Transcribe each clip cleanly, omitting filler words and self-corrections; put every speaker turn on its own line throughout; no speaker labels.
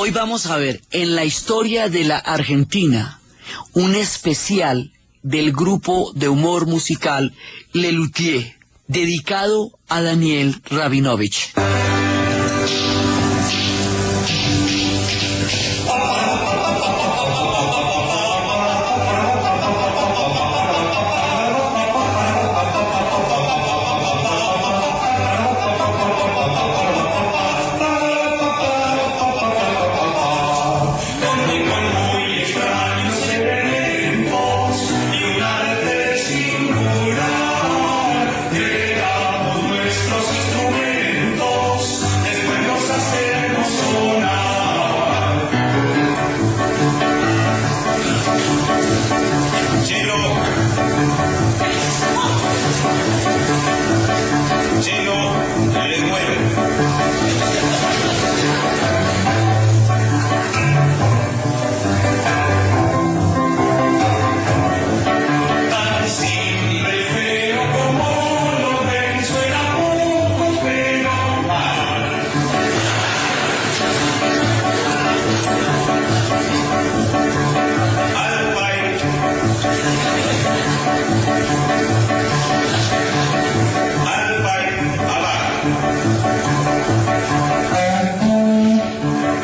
Hoy vamos a ver en la historia de la Argentina un especial del grupo de humor musical Lelutier, dedicado a Daniel Rabinovich.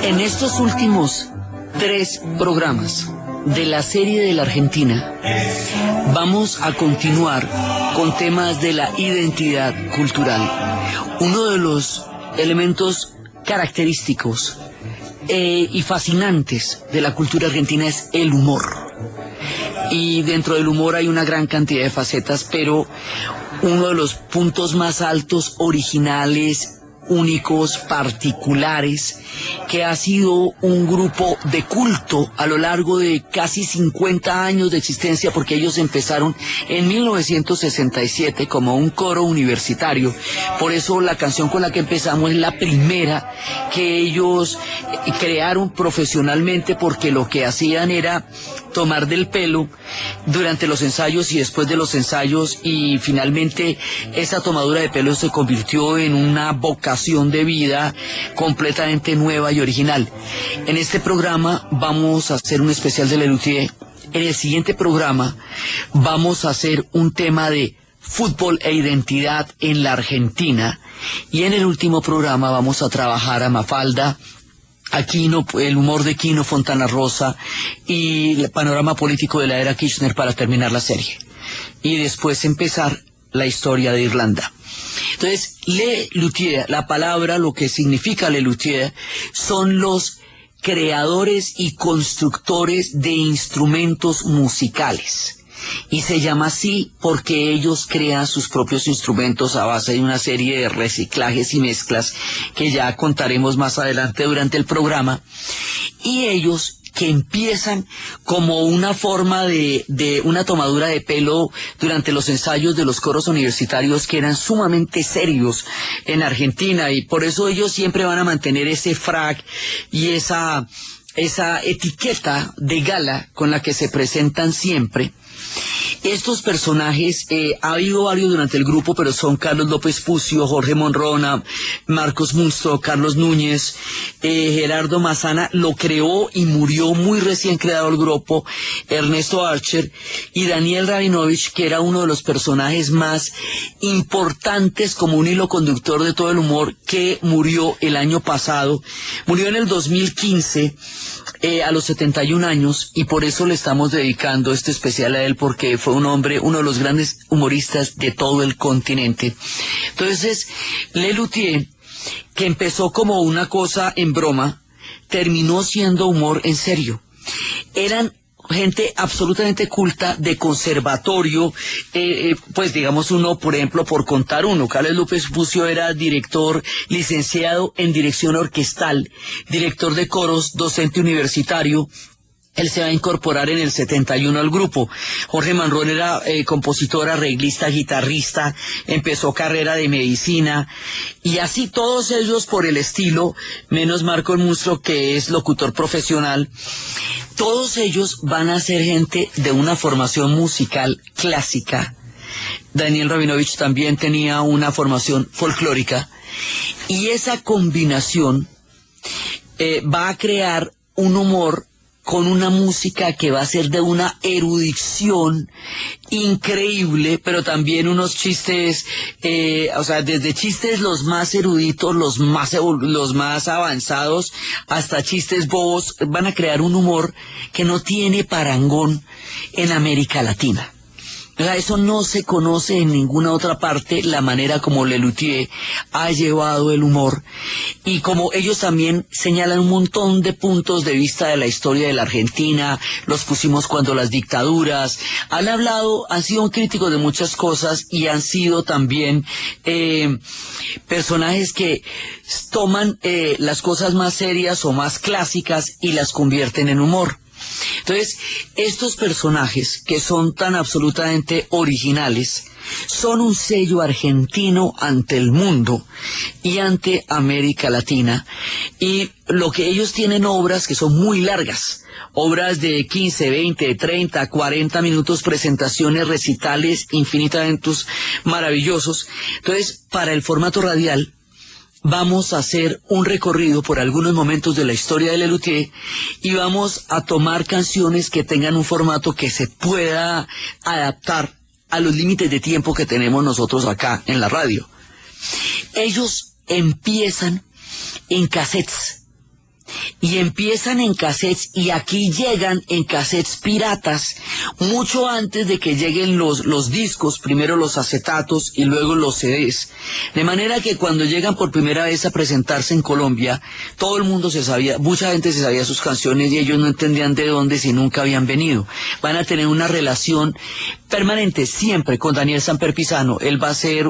En estos últimos 3 programas de la serie de la Argentina, vamos a continuar con temas de la identidad cultural. Uno de los elementos característicos y fascinantes de la cultura argentina es el humor. Y dentro del humor hay una gran cantidad de facetas, pero uno de los puntos más altos, originales, únicos, particulares, que ha sido un grupo de culto a lo largo de casi 50 años de existencia, porque ellos empezaron en 1967 como un coro universitario. Por eso la canción con la que empezamos es la primera que ellos crearon profesionalmente, porque lo que hacían era tomar del pelo durante los ensayos y después de los ensayos, y finalmente esa tomadura de pelo se convirtió en una vocación de vida completamente nueva y original. En este programa vamos a hacer un especial de Lelutier. En el siguiente programa vamos a hacer un tema de fútbol e identidad en la Argentina, y en el último programa vamos a trabajar a Mafalda, Aquino, el humor de Quino Fontana Rosa y el panorama político de la era Kirchner para terminar la serie. Y después empezar la historia de Irlanda. Entonces, Lelutier, la palabra, lo que significa Lelutier, son los creadores y constructores de instrumentos musicales. Y se llama así porque ellos crean sus propios instrumentos a base de una serie de reciclajes y mezclas que ya contaremos más adelante durante el programa. Y ellos, que empiezan como una forma de una tomadura de pelo durante los ensayos de los coros universitarios, que eran sumamente serios en Argentina, y por eso ellos siempre van a mantener ese frac y esa etiqueta de gala con la que se presentan siempre. Estos personajes, ha habido varios durante el grupo, pero son Carlos López Pucio, Jorge Monrona, Marcos Munsto, Carlos Núñez, Gerardo Massana, lo creó y murió muy recién creado el grupo, Ernesto Archer, y Daniel Rabinovich, que era uno de los personajes más importantes como un hilo conductor de todo el humor, que murió el año pasado, murió en el 2015, a los 71 años, y por eso le estamos dedicando este especial a él, porque fue un hombre, uno de los grandes humoristas de todo el continente. Entonces, Lelutier, que empezó como una cosa en broma, terminó siendo humor en serio. Eran gente absolutamente culta, de conservatorio, pues digamos uno, por ejemplo, por contar uno, Carlos López Pucio era director, licenciado en dirección orquestal, director de coros, docente universitario. Él se va a incorporar en el 71 al grupo. Jorge Monrona era compositor, arreglista, guitarrista, empezó carrera de medicina, y así todos ellos por el estilo, menos Marcos Munsto, que es locutor profesional. Todos ellos van a ser gente de una formación musical clásica. Daniel Rabinovich también tenía una formación folclórica, y esa combinación va a crear un humor con una música que va a ser de una erudición increíble, pero también unos chistes, o sea, desde chistes los más eruditos, los más avanzados, hasta chistes bobos, van a crear un humor que no tiene parangón en América Latina. O sea, eso no se conoce en ninguna otra parte, la manera como Lelutier ha llevado el humor, y como ellos también señalan un montón de puntos de vista de la historia de la Argentina, los pusimos cuando las dictaduras, han sido críticos de muchas cosas y han sido también personajes que toman las cosas más serias o más clásicas y las convierten en humor. Entonces, estos personajes que son tan absolutamente originales son un sello argentino ante el mundo y ante América Latina, y lo que ellos tienen obras que son muy largas, obras de 15, 20, 30, 40 minutos, presentaciones, recitales infinitamente maravillosos. Entonces, para el formato radial, vamos a hacer un recorrido por algunos momentos de la historia de Lelutier y vamos a tomar canciones que tengan un formato que se pueda adaptar a los límites de tiempo que tenemos nosotros acá en la radio. Ellos empiezan en cassettes. Y aquí llegan en cassettes piratas mucho antes de que lleguen los discos, primero los acetatos y luego los CDs. De manera que cuando llegan por primera vez a presentarse en Colombia, todo el mundo mucha gente se sabía sus canciones y ellos no entendían de dónde si nunca habían venido. Van a tener una relación permanente siempre con Daniel Samper Pisano. Él va a ser,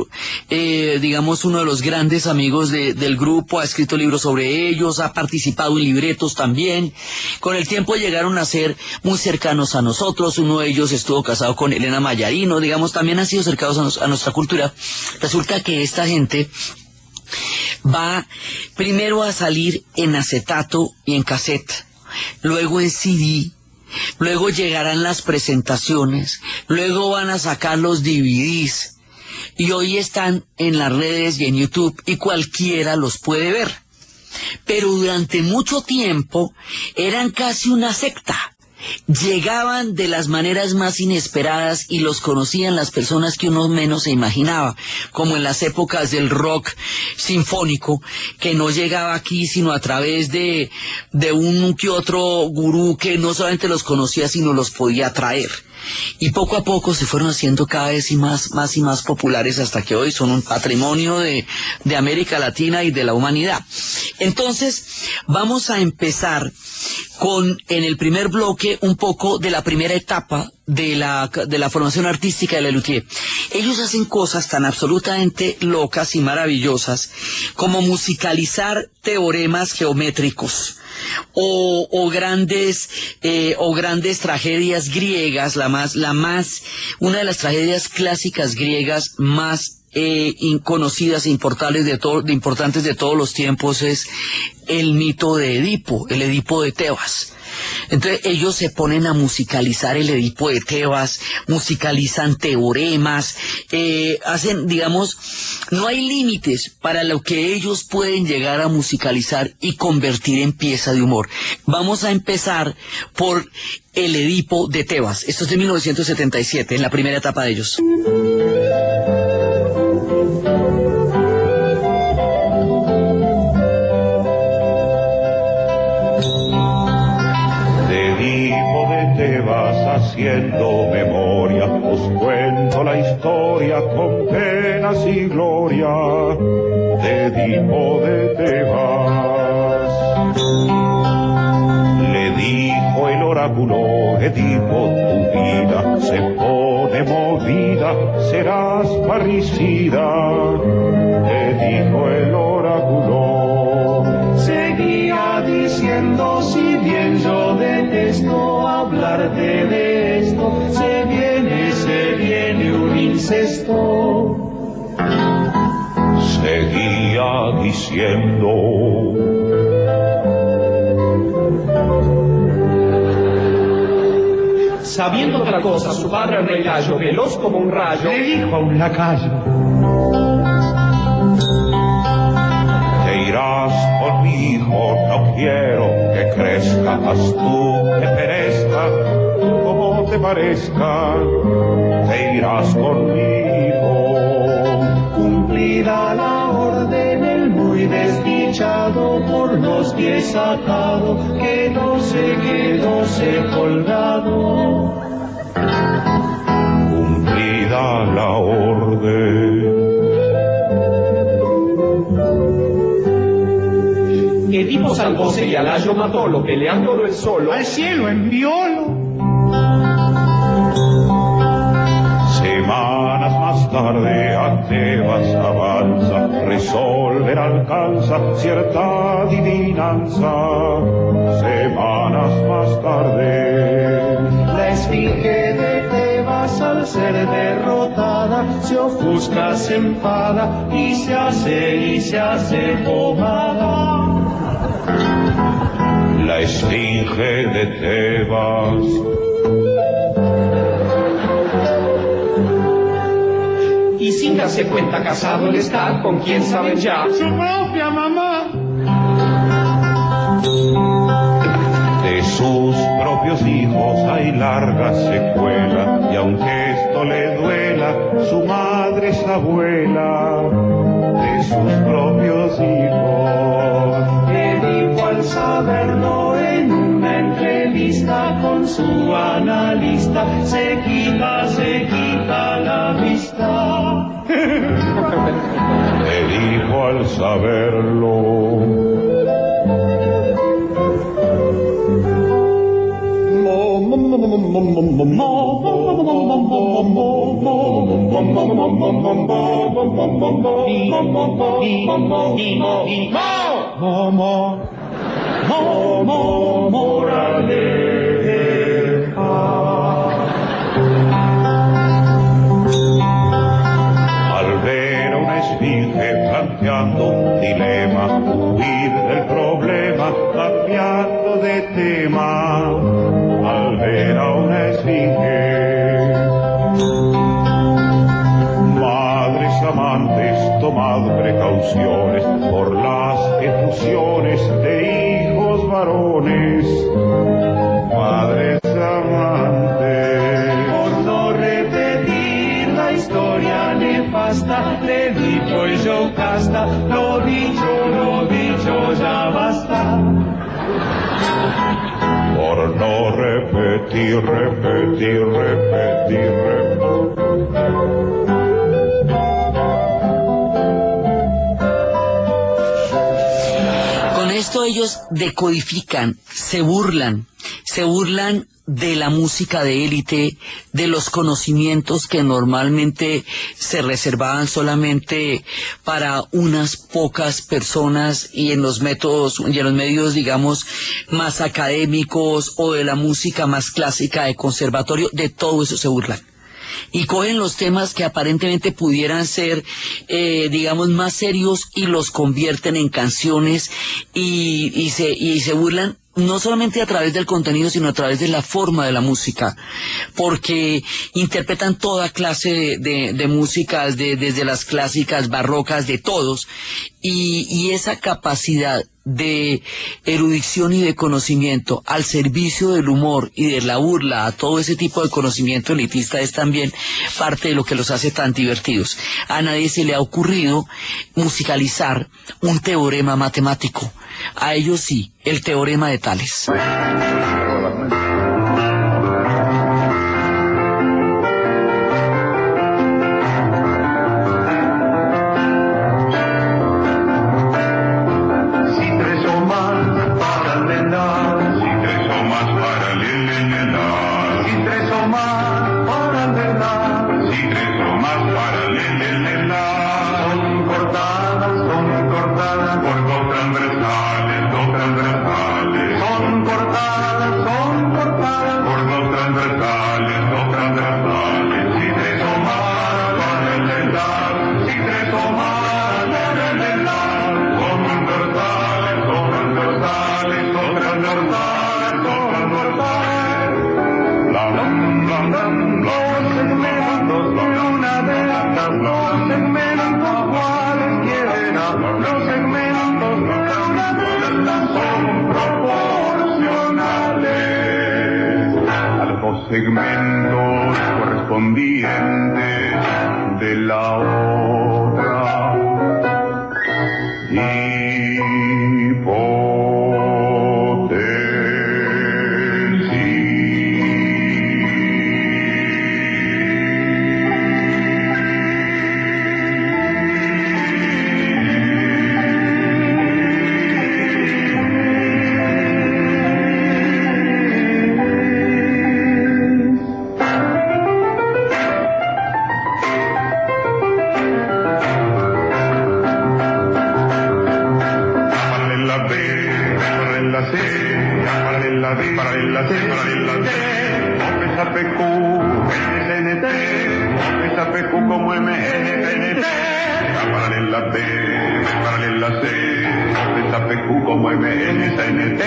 digamos, uno de los grandes amigos del grupo, ha escrito libros sobre ellos, ha participado en libretos también. Con el tiempo llegaron a ser muy cercanos a nosotros. Uno de ellos estuvo casado con Elena Mayarino, digamos, también han sido cercanos a nuestra cultura. Resulta que esta gente va primero a salir en acetato y en cassette, luego en CD, luego llegarán las presentaciones, luego van a sacar los DVDs, y hoy están en las redes y en YouTube y cualquiera los puede ver. Pero durante mucho tiempo eran casi una secta. Llegaban de las maneras más inesperadas y los conocían las personas que uno menos se imaginaba, como en las épocas del rock sinfónico, que no llegaba aquí sino a través de un que otro gurú que no solamente los conocía sino los podía traer. Y poco a poco se fueron haciendo cada vez más y más populares hasta que hoy son un patrimonio de América Latina y de la humanidad. Entonces, vamos a empezar en el primer bloque un poco de la primera etapa de la formación artística de Lelutier. Ellos hacen cosas tan absolutamente locas y maravillosas como musicalizar teoremas geométricos o grandes tragedias griegas, una de las tragedias clásicas griegas más conocidas e importantes de todos los tiempos es el mito de Edipo, el Edipo de Tebas. Entonces ellos se ponen a musicalizar el Edipo de Tebas, musicalizan teoremas, hacen, digamos, no hay límites para lo que ellos pueden llegar a musicalizar y convertir en pieza de humor. Vamos a empezar por el Edipo de Tebas. Esto es de 1977, en la primera etapa de ellos.
Haciendo memoria, os cuento la historia con penas y gloria de Edipo de Tebas. Le dijo el oráculo, Edipo, tu vida se pone movida, serás parricida. Le dijo el oráculo. Seguía diciendo, si bien yo detesto hablarte de esto, se viene un incesto. Seguía diciendo.
Sabiendo otra cosa, su padre el rey Gallo, veloz como un rayo,
le dijo a un lacayo: te irás conmigo hijo, no quiero que crezca, haz tú que perezca, como te parezca, te irás conmigo.
Cumplida la orden, el muy desdichado, por los pies atado, quedóse colgado.
Cumplida la orden.
Edipo salvóse y a Layo matólo, peleándolo él solo.
Al cielo enviólo.
Semanas más tarde a Tebas avanza, resolver alcanza cierta adivinanza. Semanas más tarde,
La esfinge de Tebas al ser derrotada, se ofusca, se enfada y se hace pomada.
la esfinge de Tebas.
Y sin darse cuenta casado él está con quien saben ya.
Su propia mamá.
De sus propios hijos hay larga secuela, y aunque esto le duela, su madre es abuela de sus propios hijos.
Edipo al saberlo en una entrevista con su analista, se quita la vista.
Edipo al saberlo. Al ver a una esfinge planteando un dilema, huir del problema, cambiando de tema. Al ver a una esfinge, madres amantes, tomad precauciones por las efusiones de hijos varones. Madres amantes,
Por no repetir la historia nefasta de Edipo y Yocasta, lo dicho ya basta.
por no repetir.
Con esto ellos decodifican, se burlan de la música de élite, de los conocimientos que normalmente se reservaban solamente para unas pocas personas, y en los métodos y en los medios, digamos, más académicos, o de la música más clásica de conservatorio. De todo eso se burlan. Y cogen los temas que aparentemente pudieran ser, digamos, más serios, y los convierten en canciones, y se burlan no solamente a través del contenido, sino a través de la forma de la música, porque interpretan toda clase de músicas, desde las clásicas, barrocas, de todos, y esa capacidad de erudición y de conocimiento al servicio del humor y de la burla a todo ese tipo de conocimiento elitista es también parte de lo que los hace tan divertidos. A nadie se le ha ocurrido musicalizar un teorema matemático. A ellos sí, el teorema de Tales.
los segmentos correspondientes de la obra. Como MNPNP, paralela B, paralela C, PQ como MNPNP.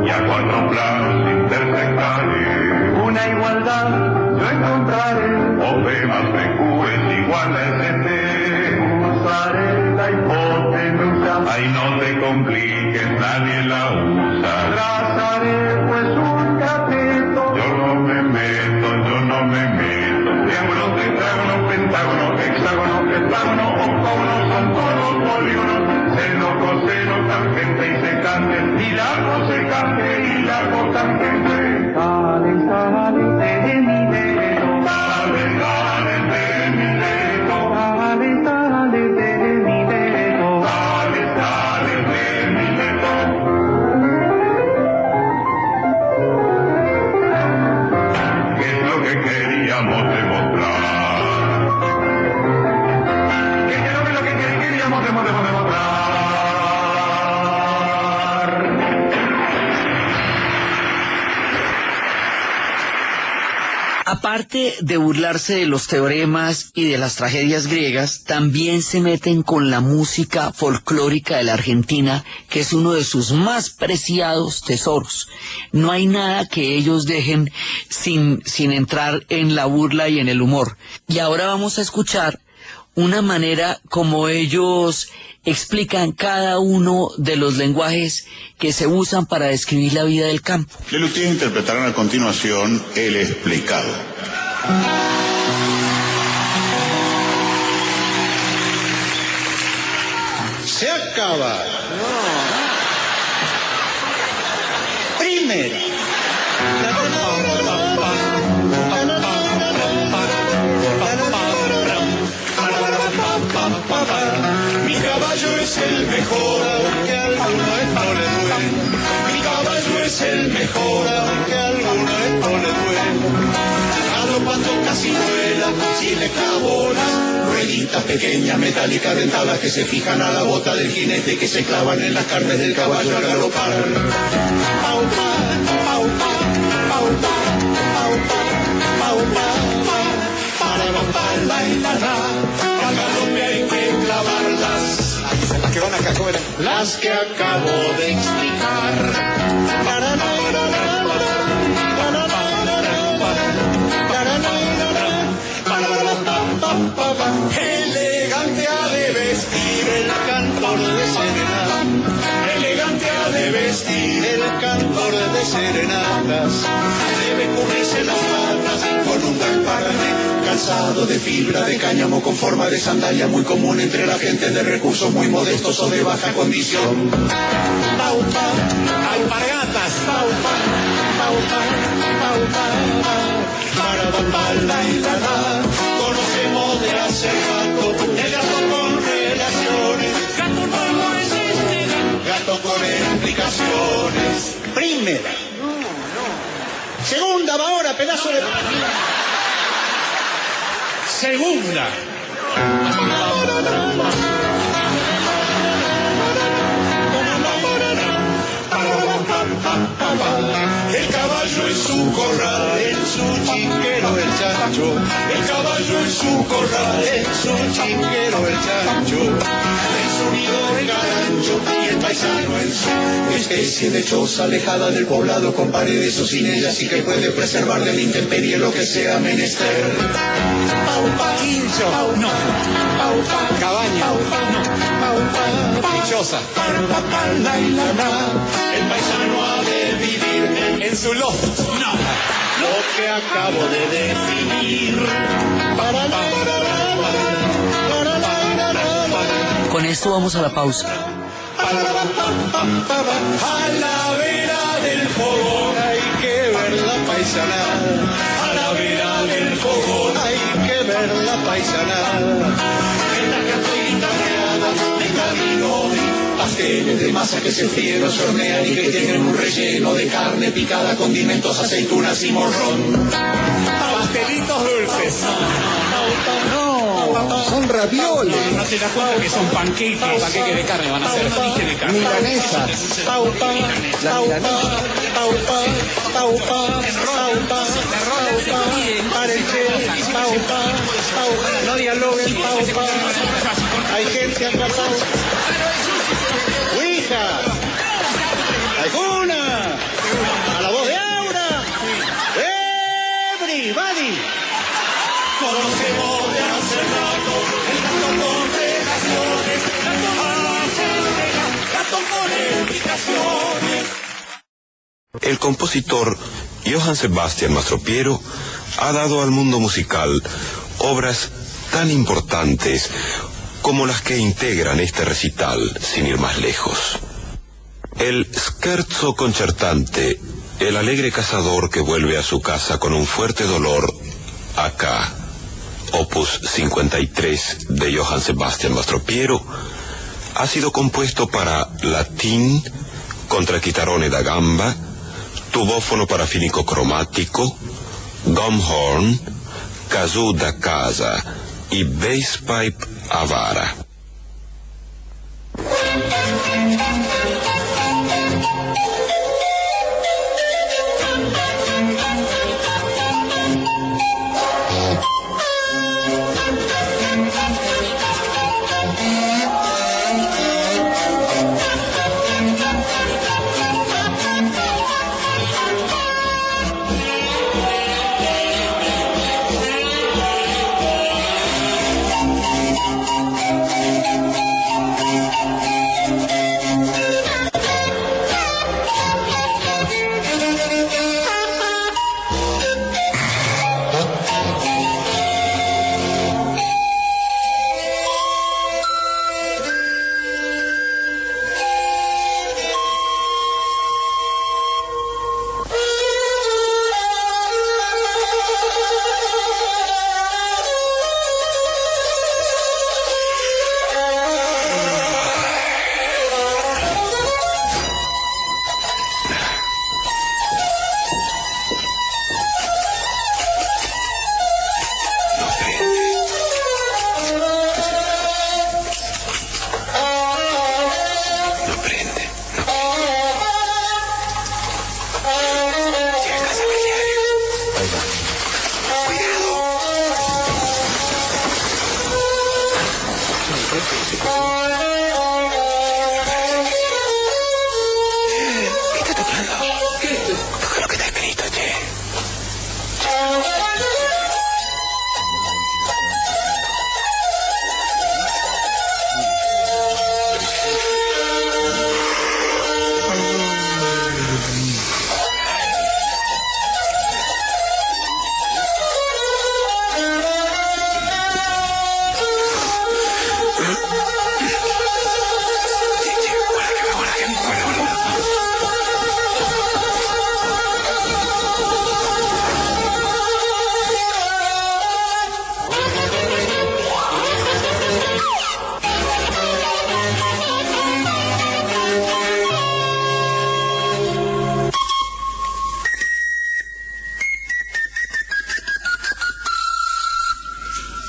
Y a cuatro planos intersectales una igualdad yo encontraré. O B más PQ es igual a ST. Usaré la hipotenusa. Ay, no te compliques, nadie la usa. Trazaré pues un cateto. Yo no me meto. Triángulo, tetrágono, pentágono, hexágono, heptágono, octógono, son todos polígonos. Seno, coseno, tangente y secante, y largo secante y largo tangente. Sale de mi dedo. Sale de mi dedo. Sale de mi dedo. Sale de mi dedo. ¿Qué es lo que queríamos demostrar? ¿Qué es lo que queríamos demostrar?
Aparte de burlarse de los teoremas y de las tragedias griegas, también se meten con la música folclórica de la Argentina, que es uno de sus más preciados tesoros. No hay nada que ellos dejen sin entrar en la burla y en el humor. Y ahora vamos a escuchar una manera como ellos explican cada uno de los lenguajes que se usan para describir la vida del campo.
Lelutier interpretarán a continuación El Explicado.
Se acaba. Primera.
Mi caballo es el mejor, aunque a alguno esto le duele. Mi caballo es el mejor, aunque a alguno esto le duele. Galopando casi vuela, si le clavo las rueditas pequeñas, metálicas, dentadas que se fijan a la bota del jinete, que se clavan en las carnes del caballo al galopar. Pau, pa, pau, pa, pau, pa, pau, pa, pau, pa, pa, para la palma y la ra. Al galope hay que clavarlas.
¿Las que van acá, cómo eran?
Las que acabo de explicar. Elegante ha de vestir el cantor de serenatas. Elegante ha de vestir el cantor de serenatas. Debe cubrirse las patas con un buen parné, calzado de fibra de cáñamo con forma de sandalia, muy común entre la gente de recursos muy modestos o de baja condición. Paupa, alpargatas, paupa, paupa, paupa, para la y la. Conocemos de hace rato el gato con relaciones. Gato no existe, gato con explicaciones.
Primera. Segunda, va ahora, pedazo de...
Segunda. El caballo en su corral, en su chiquero el chancho. macho, el caballo en su corral, en su chinguero el chancho, en su nido el garancho y el paisano en su especie de choza alejada del poblado con paredes o sin ellas y que puede preservar de la intemperie lo que sea menester. Paupa, quincho, no, paupa, cabaña, no, paupa, pichosa, el paisano ha de vivir en su loft, no, lo que acabo de definir.
Con esto vamos a la pausa.
A la vera del fogón hay que ver la paisanada. A la vera del fogón hay que ver la paisanada. De camino, pasteles de masa que se fríen o se hornean y que tienen un relleno de carne picada, condimentos, aceitunas y morrón. Pastelitos dulces.
No, son ravioles.
No te das cuenta que son panqueques. Panqueques de carne van a ser. Dije de carne.
Milanesa.
Paupa,
La milanesa.
paupa, para el che, paupa, no dialoguen, paupa. Hay gente acá, paupa. Ouija, alguna, a la voz de Aura, everybody. Conocemos de hace rato el gato con relaciones, gato con explicaciones.
El compositor Johann Sebastian Mastropiero ha dado al mundo musical obras tan importantes como las que integran este recital, sin ir más lejos. El scherzo concertante, el alegre cazador que vuelve a su casa con un fuerte dolor, acá, opus 53 de Johann Sebastian Mastropiero, ha sido compuesto para latín, contrachitarone da gamba, tubófono parafínico cromático, gomhorn, kazoo da casa y basspipe a vara.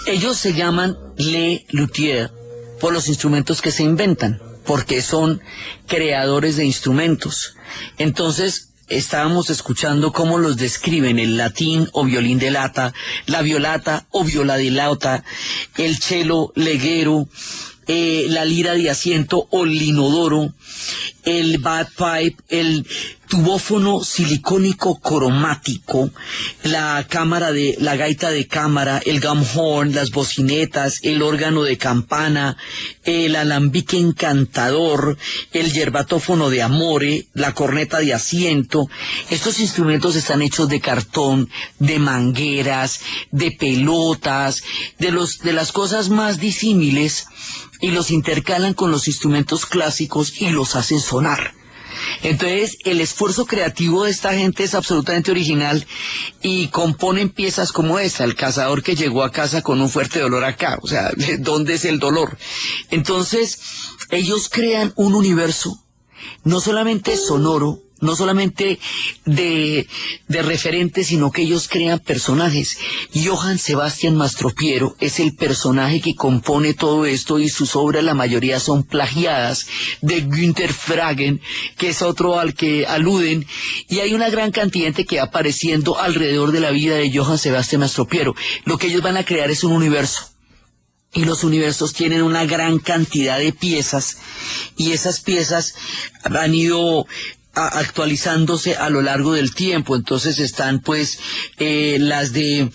Ellos se llaman les luthiers por los instrumentos que se inventan, porque son creadores de instrumentos. Entonces, estábamos escuchando cómo los describen el latín o violín de lata, la violata o viola de lata, el cello leguero, la lira de asiento o linodoro, el bagpipe, el tubófono silicónico cromático, la gaita de cámara, el gum horn, las bocinetas, el órgano de campana, el alambique encantador, el yerbatófono de amore, la corneta de asiento. Estos instrumentos están hechos de cartón, de mangueras, de pelotas, de las cosas más disímiles, y los intercalan con los instrumentos clásicos y los hacen sonar. Entonces, el esfuerzo creativo de esta gente es absolutamente original y componen piezas como esta, el cazador que llegó a casa con un fuerte dolor acá, o sea, ¿dónde es el dolor? Entonces, ellos crean un universo, no solamente sonoro, no solamente de referentes, sino que ellos crean personajes. Johann Sebastian Mastropiero es el personaje que compone todo esto, y sus obras la mayoría son plagiadas de Günther Fragen, que es otro al que aluden, y hay una gran cantidad que va apareciendo alrededor de la vida de Johann Sebastian Mastropiero. Lo que ellos van a crear es un universo. Y los universos tienen una gran cantidad de piezas, y esas piezas han ido actualizándose a lo largo del tiempo. Entonces están pues las de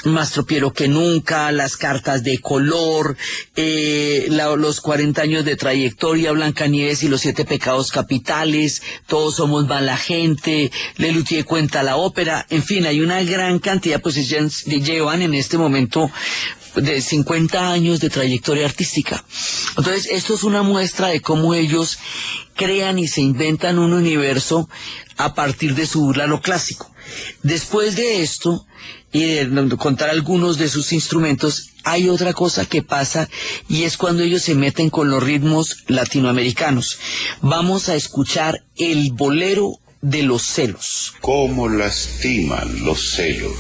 Mastropiero que nunca, las cartas de color, los 40 años de trayectoria, Blancanieves y los 7 pecados capitales, Todos somos mala gente, Lelutier cuenta la ópera, en fin, hay una gran cantidad, pues llevan en este momento de 50 años de trayectoria artística. Entonces, esto es una muestra de cómo ellos crean y se inventan un universo a partir de su burla a lo clásico. Después de esto, y de contar algunos de sus instrumentos, hay otra cosa que pasa, y es cuando ellos se meten con los ritmos latinoamericanos. Vamos a escuchar el bolero de los celos.
¿Cómo lastiman los celos?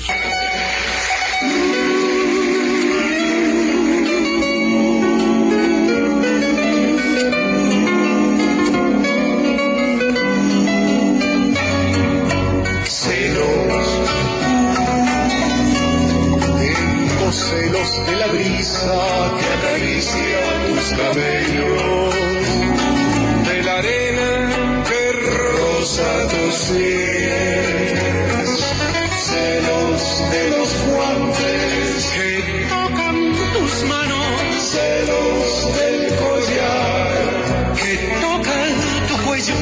Celos de la brisa que acaricia tus cabellos, de la arena que roza tus pies, celos de los guantes que tocan tus manos, celos del collar que tocan tu cuello,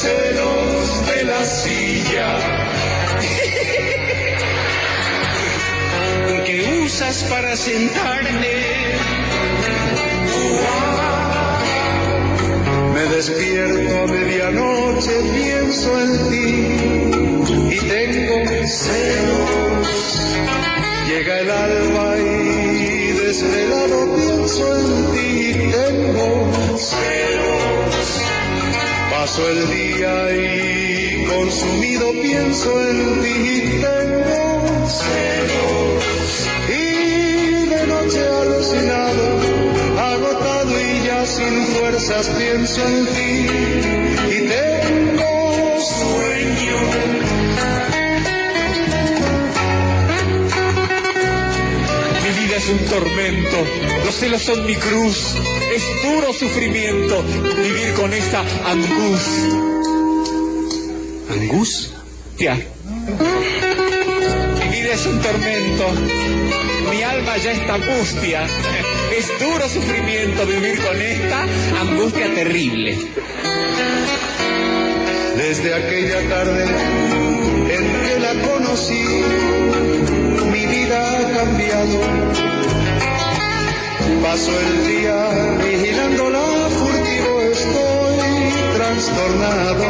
celos de la silla que usas para sentarme. Me despierto a medianoche, pienso en ti y tengo celos. Llega el alba y desvelado pienso en ti y tengo celos. Paso el día y consumido pienso en ti y tengo celos. Y de noche alucinado, agotado y ya sin fuerzas pienso en ti y tengo sueño. Mi vida es un tormento, los celos son mi cruz, es puro sufrimiento vivir con esta angustia. ¿Angustia? Mi vida es un tormento, mi alma ya está angustia, es duro sufrimiento vivir con esta angustia terrible. Desde aquella tarde en que la conocí, mi vida ha cambiado. Paso el día vigilándola furtivo, estoy trastornado.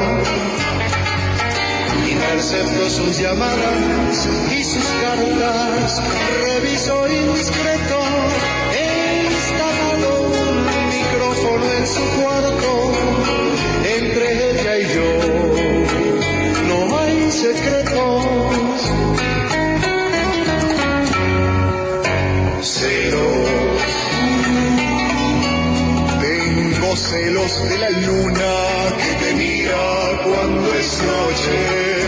Intercepto sus llamadas y sus cartas, reviso indiscreto, he instalado un micrófono en su cuarto, entre ella y yo no hay secretos. Celos, tengo celos de la luna que te mira cuando es noche.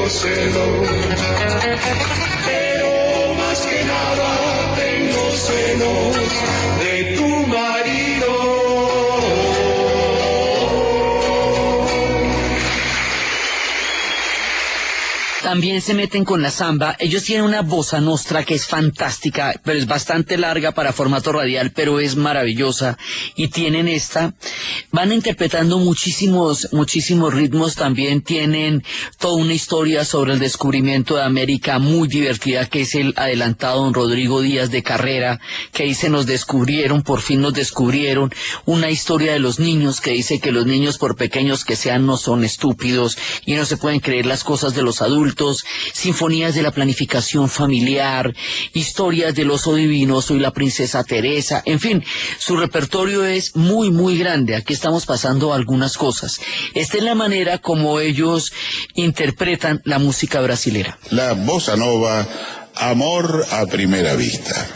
celos, pero más que nada tengo celos de tu marido.
También se meten con la samba. Ellos tienen una bossa nostra que es fantástica, pero es bastante larga para formato radial, pero es maravillosa. Y tienen esta, van interpretando muchísimos ritmos. También tienen toda una historia sobre el descubrimiento de América muy divertida, que es el adelantado don Rodrigo Díaz de Carrera, que dice nos descubrieron, por fin nos descubrieron. Una historia de los niños que dice que los niños, por pequeños que sean, no son estúpidos y no se pueden creer las cosas de los adultos. Sinfonías de la planificación familiar, historias del oso divino, Soy la princesa Teresa, en fin, su repertorio es muy muy grande. Aquí estamos pasando algunas cosas. Esta es la manera como ellos interpretan la música brasilera.
La bossa nova, amor a primera vista.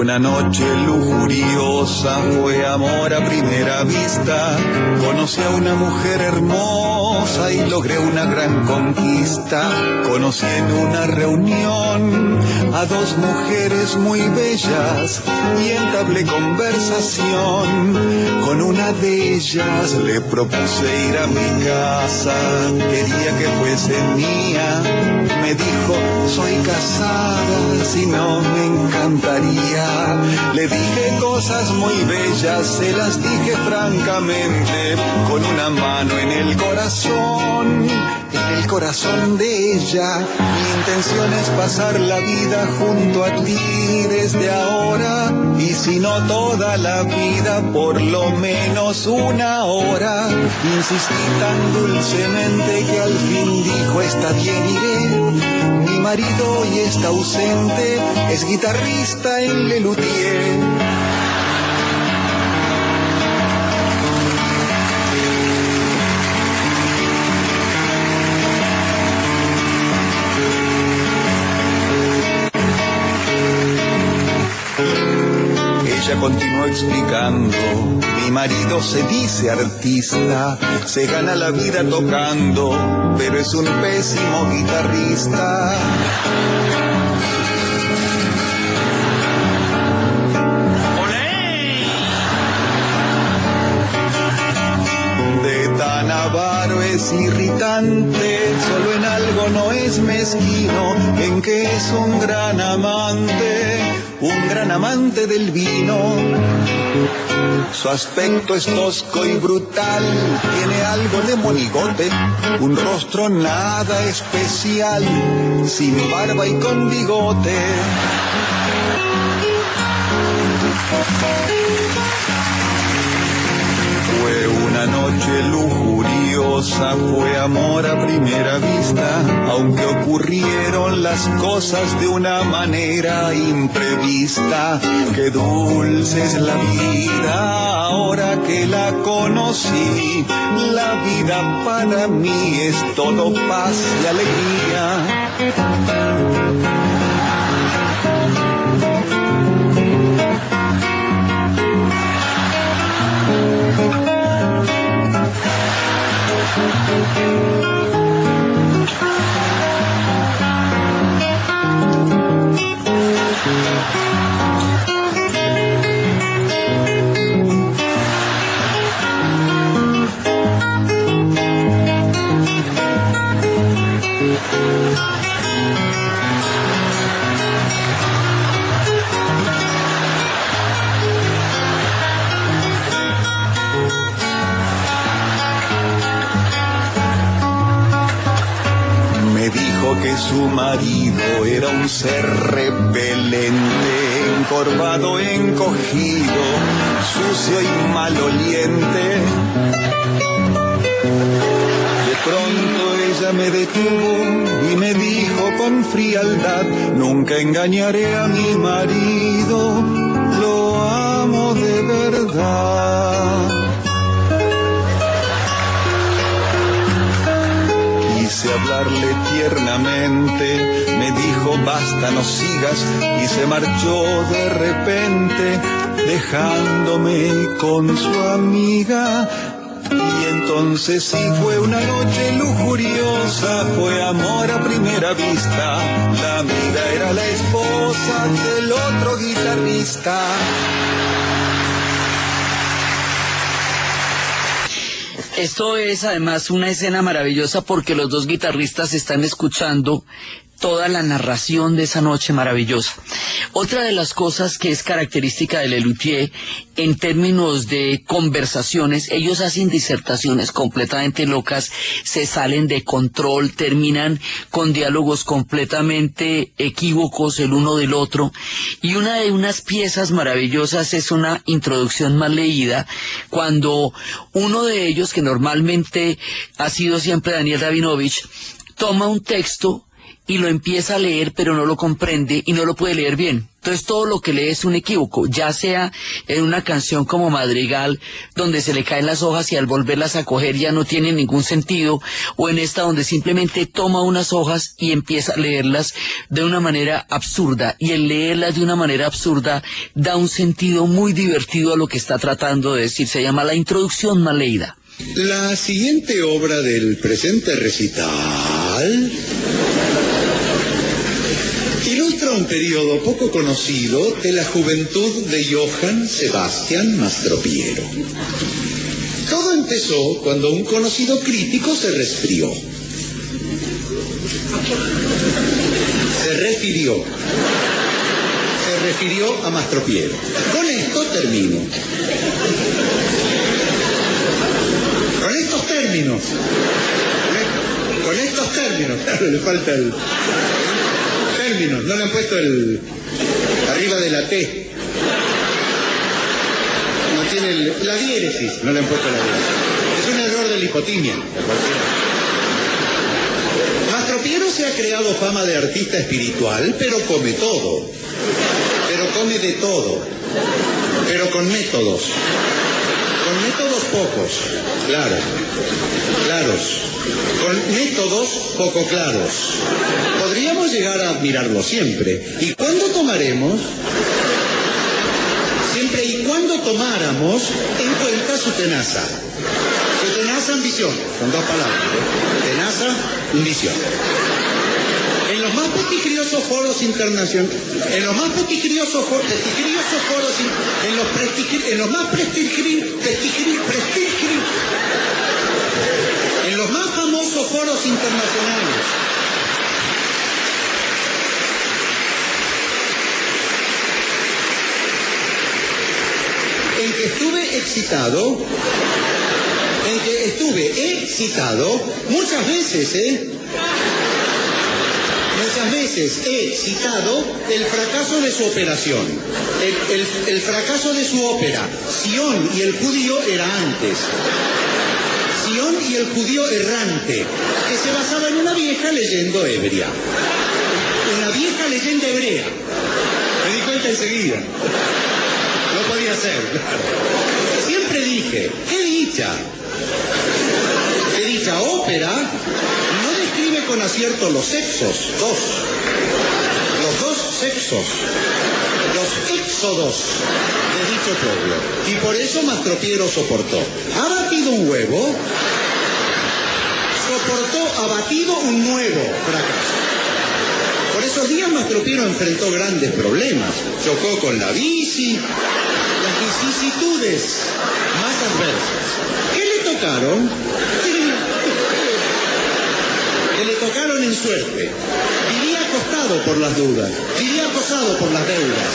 Una noche lujuriosa, fue amor a primera vista. Conocí a una mujer hermosa y logré una gran conquista. Conocí en una reunión a dos mujeres muy bellas y entablé conversación. Con una de ellas le propuse ir a mi casa. Quería que fuese mía. Me dijo, soy casada, si no me encantaría. Le dije cosas muy bellas, se las dije francamente, con una mano en el corazón de ella. Mi intención es pasar la vida junto a ti desde ahora, y si no toda la vida, por lo menos una hora. Insistí tan dulcemente que al fin dijo, está bien, iré. Mi marido hoy está ausente, es guitarrista en Lelutier. Ella continuó explicando, mi marido se dice artista, se gana la vida tocando, pero es un pésimo guitarrista. De tan avaro es irritante, solo en algo no es mezquino, en que es un gran amante del vino. Su aspecto es tosco y brutal, tiene algo de monigote, un rostro nada especial, sin barba y con bigote. Fue una noche lujuriosa, fue amor a primera vista, aunque ocurrieron las cosas de una manera imprevista. Qué dulce es la vida, ahora que la conocí. La vida para mí es todo paz y alegría. Que su marido era un ser repelente, encorvado, encogido, sucio y maloliente. De pronto ella me detuvo y me dijo con frialdad, nunca engañaré a mi marido, lo amo de verdad. tiernamente, me dijo basta no sigas y se marchó de repente dejándome con su amiga. Y entonces sí fue una noche lujuriosa, fue amor a primera vista, la amiga era la esposa del otro guitarrista.
Esto es además una escena maravillosa porque los dos guitarristas están escuchando toda la narración de esa noche maravillosa. Otra de las cosas que es característica de Lelutier en términos de conversaciones, ellos hacen disertaciones completamente locas, se salen de control, terminan con diálogos completamente equívocos el uno del otro, y una de unas piezas maravillosas es una introducción mal leída, cuando uno de ellos, que normalmente ha sido siempre Daniel Rabinovich, toma un texto y lo empieza a leer, pero no lo comprende y no lo puede leer bien. Entonces todo lo que lee es un equívoco, ya sea en una canción como Madrigal, donde se le caen las hojas y al volverlas a coger ya no tiene ningún sentido, o en esta donde simplemente toma unas hojas y empieza a leerlas de una manera absurda, y el leerlas de una manera absurda da un sentido muy divertido a lo que está tratando de decir. Se llama La introducción mal leída.
La siguiente obra del presente recital ilustra un periodo poco conocido de la juventud de Johann Sebastian Mastropiero. Todo empezó cuando un conocido crítico se refirió a Mastropiero. Con esto termino. Con estos términos, claro, le falta el términos, no le han puesto el arriba de la T. No tiene la diéresis, no le han puesto la diéresis. Es un error de lipotimia. Mastropiero se ha creado fama de artista espiritual, pero come todo. Pero come de todo. Pero con métodos. Con métodos pocos, claros, con métodos poco claros. Podríamos llegar a admirarlo siempre. ¿Y cuándo tomaremos? Siempre y cuando tomáramos en cuenta su tenaza. Su tenaza ambición, son dos palabras, ¿eh? Tenaza, ambición. En los más prestigiosos foros internacionales, en los más prestigiosos foros, en los más famosos foros internacionales, en que estuve excitado, muchas veces he citado el fracaso de su operación, el fracaso de su ópera, Sion y el judío era antes. Sion y el judío errante, que se basaba en una vieja leyenda hebrea. Una vieja leyenda hebrea. Me di cuenta enseguida. No podía ser, claro. Siempre dije, qué dicha ópera no describe con acierto los sexos, los dos sexos, los éxodos de dicho pueblo. Y por eso Mastropiero soportó. Ha batido un huevo, soportó abatido un nuevo fracaso. Por esos días Mastropiero enfrentó grandes problemas. Chocó con la bici, las vicisitudes más adversas. ¿Qué le tocaron? Que le tocaron en suerte. Vivía acostado por las dudas, vivía acosado por las deudas.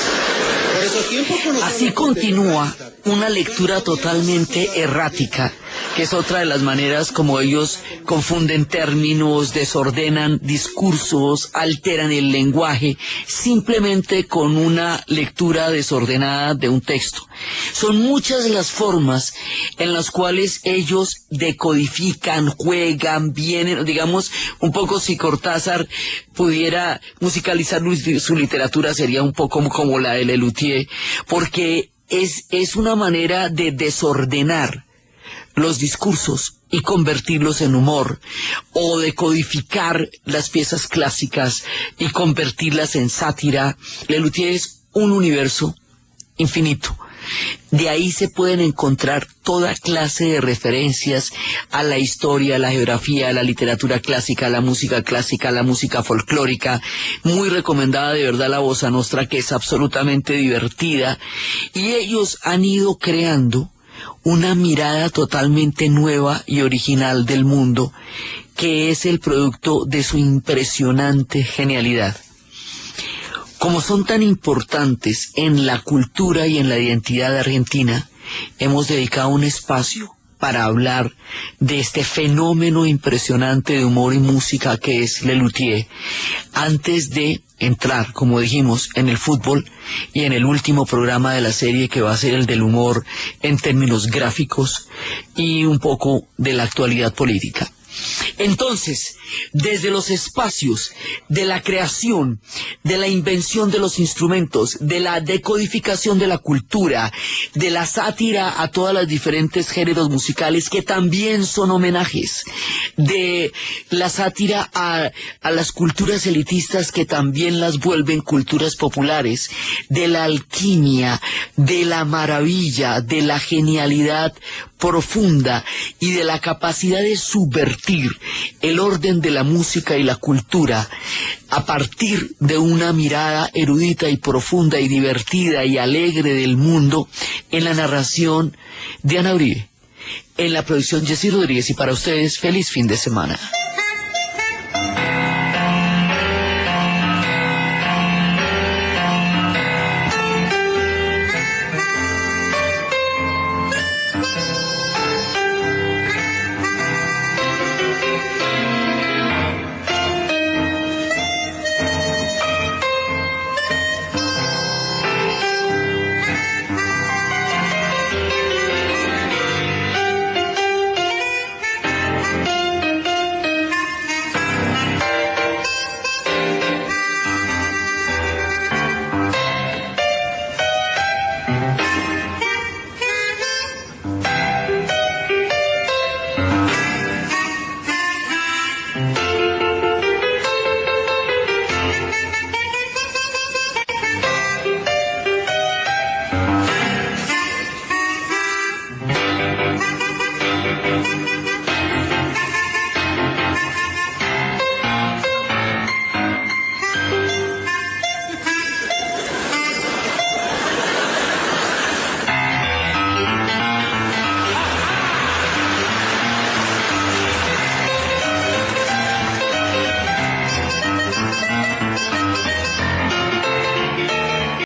Por esos tiempos
así continúa una lectura totalmente errática, que es otra de las maneras como ellos confunden términos, desordenan discursos, alteran el lenguaje, simplemente con una lectura desordenada de un texto. Son muchas las formas en las cuales ellos decodifican, juegan, vienen, digamos, un poco si Cortázar pudiera musicalizar su literatura sería un poco como la de Lelutier, porque es una manera de desordenar los discursos y convertirlos en humor, o decodificar las piezas clásicas y convertirlas en sátira. Lelutier es un universo infinito. De ahí se pueden encontrar toda clase de referencias a la historia, a la geografía, a la literatura clásica, a la música folclórica. Muy recomendada de verdad la bossa nostra, que es absolutamente divertida. Y ellos han ido creando una mirada totalmente nueva y original del mundo, que es el producto de su impresionante genialidad. Como son tan importantes en la cultura y en la identidad de Argentina, hemos dedicado un espacio para hablar de este fenómeno impresionante de humor y música que es Lelutier, antes de entrar, como dijimos, en el fútbol y en el último programa de la serie, que va a ser el del humor en términos gráficos y un poco de la actualidad política. Entonces, desde los espacios de la creación, de la invención de los instrumentos, de la decodificación de la cultura, de la sátira a todos los diferentes géneros musicales que también son homenajes, de la sátira a las culturas elitistas que también las vuelven culturas populares, de la alquimia, de la maravilla, de la genialidad profunda y de la capacidad de subvertir el orden de la música y la cultura a partir de una mirada erudita y profunda y divertida y alegre del mundo, en la narración de Ana Uribe, en la producción Jessy Rodríguez, y para ustedes feliz fin de semana.